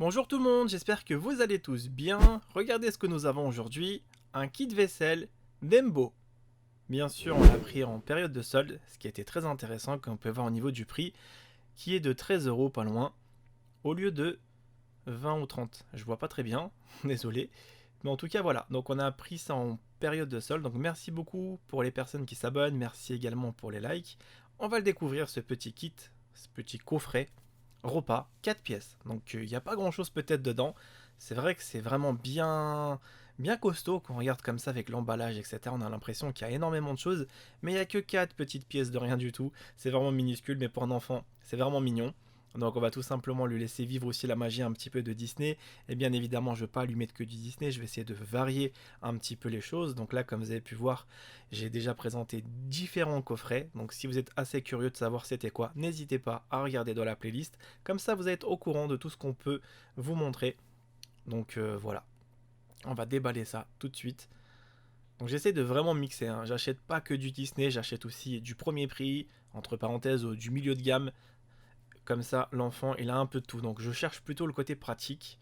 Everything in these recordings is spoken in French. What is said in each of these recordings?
Bonjour tout le monde, j'espère que vous allez tous bien. Regardez ce que nous avons aujourd'hui, un kit vaisselle Dembo. Bien sûr, on l'a pris en période de solde, ce qui était très intéressant comme on peut voir au niveau du prix, qui est de 13 euros pas loin, au lieu de 20 ou 30. Je vois pas très bien, désolé. Mais en tout cas voilà, donc on a pris ça en période de solde, donc merci beaucoup pour les personnes qui s'abonnent, merci également pour les likes. On va le découvrir ce petit kit, ce petit coffret repas, 4 pièces. Donc il n'y a pas grand chose peut-être dedans. C'est vrai que c'est vraiment bien costaud quand on regarde comme ça avec l'emballage, etc. On a l'impression qu'il y a énormément de choses, mais il n'y a que 4 petites pièces de rien du tout. C'est vraiment minuscule, mais pour un enfant, c'est vraiment mignon. Donc on va tout simplement lui laisser vivre aussi la magie un petit peu de Disney. Et bien évidemment, je ne vais pas lui mettre que du Disney, je vais essayer de varier un petit peu les choses. Donc là, comme vous avez pu voir, j'ai déjà présenté différents coffrets. Donc si vous êtes assez curieux de savoir c'était quoi, n'hésitez pas à regarder dans la playlist. Comme ça, vous êtes au courant de tout ce qu'on peut vous montrer. Donc voilà, on va déballer ça tout de suite. Donc j'essaie de vraiment mixer, hein. J'achète pas que du Disney, j'achète aussi du premier prix, entre parenthèses, du milieu de gamme. Comme ça, l'enfant, il a un peu de tout. Donc je cherche plutôt le côté pratique.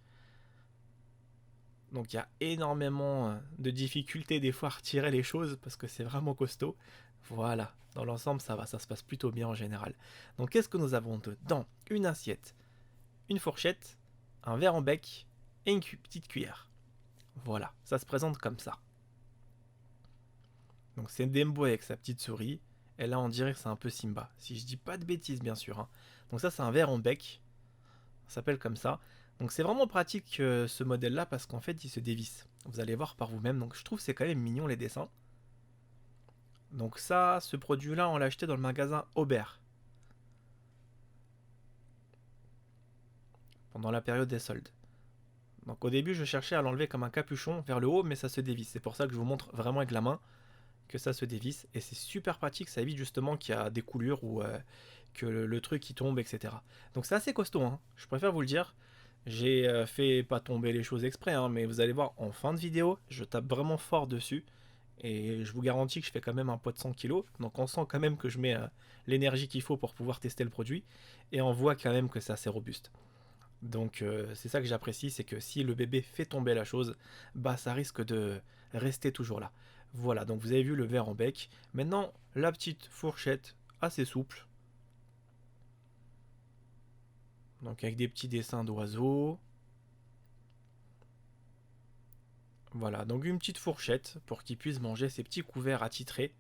Donc il y a énormément de difficultés des fois à retirer les choses parce que c'est vraiment costaud. Voilà, dans l'ensemble ça va, ça se passe plutôt bien en général. Donc qu'est-ce que nous avons dedans? Une assiette, une fourchette, un verre en bec et une petite cuillère. Voilà, ça se présente comme ça. Donc c'est Dembo avec sa petite souris. Et là on dirait que c'est un peu Simba. Si je dis pas de bêtises bien sûr, hein. Donc ça c'est un verre en bec. Ça s'appelle comme ça. Donc c'est vraiment pratique ce modèle là parce qu'en fait il se dévisse. Vous allez voir par vous-même. Donc je trouve c'est quand même mignon les dessins. Donc ça, ce produit là on l'a acheté dans le magasin Aubert. Pendant la période des soldes. Donc au début je cherchais à l'enlever comme un capuchon vers le haut mais ça se dévisse. C'est pour ça que je vous montre vraiment avec la main que ça se dévisse. Et c'est super pratique, ça évite justement qu'il y a des coulures ou que le truc qui tombe, etc. Donc c'est assez costaud, hein. Je préfère vous le dire. J'ai fait pas tomber les choses exprès, hein, mais vous allez voir en fin de vidéo, je tape vraiment fort dessus. Et je vous garantis que je fais quand même un poids de 100 kg. Donc on sent quand même que je mets l'énergie qu'il faut pour pouvoir tester le produit. Et on voit quand même que c'est assez robuste. Donc c'est ça que j'apprécie, c'est que si le bébé fait tomber la chose, bah ça risque de rester toujours là. Voilà, donc vous avez vu le verre en bec. Maintenant, la petite fourchette assez souple. Donc avec des petits dessins d'oiseaux. Voilà, donc une petite fourchette pour qu'il puisse manger ses petits couverts attitrés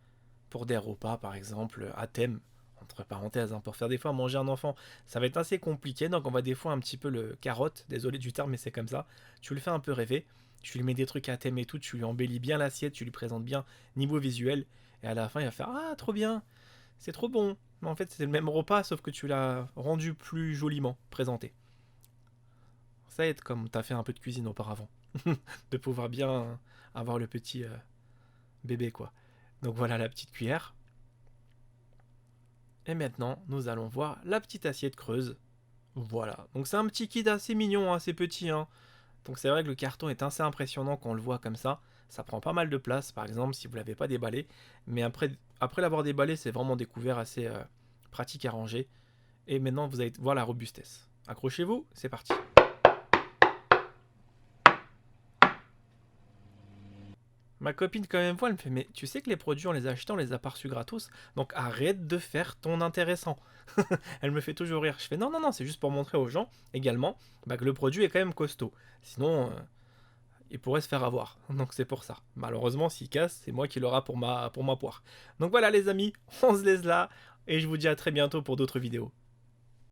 pour des repas par exemple à thème. Entre parenthèses, hein, pour faire des fois manger un enfant, ça va être assez compliqué, donc on va des fois un petit peu le carotte, désolé du terme, mais c'est comme ça. Tu le fais un peu rêver, tu lui mets des trucs à thème et tout, tu lui embellis bien l'assiette, tu lui présentes bien niveau visuel, et à la fin il va faire ah trop bien, c'est trop bon. Mais en fait c'est le même repas sauf que tu l'as rendu plus joliment présenté. Ça aide comme tu as fait un peu de cuisine auparavant, de pouvoir bien avoir le petit bébé quoi. Donc voilà la petite cuillère. Et maintenant, nous allons voir la petite assiette creuse. Voilà, donc c'est un petit kit assez mignon, assez petit, hein. Donc c'est vrai que le carton est assez impressionnant quand on le voit comme ça. Ça prend pas mal de place, par exemple, si vous l'avez pas déballé. Mais après l'avoir déballé, c'est vraiment découvert assez pratique à ranger. Et maintenant, vous allez voir la robustesse. Accrochez-vous, c'est parti. Ma copine quand même voit, elle me fait mais tu sais que les produits on les a achetés, on les a pas reçus gratos, donc arrête de faire ton intéressant. Elle me fait toujours rire. Je fais non non non, c'est juste pour montrer aux gens également bah, que le produit est quand même costaud. Sinon il pourrait se faire avoir. Donc c'est pour ça. Malheureusement s'il casse, c'est moi qui l'aura pour ma poire. Donc voilà les amis, on se laisse là et je vous dis à très bientôt pour d'autres vidéos.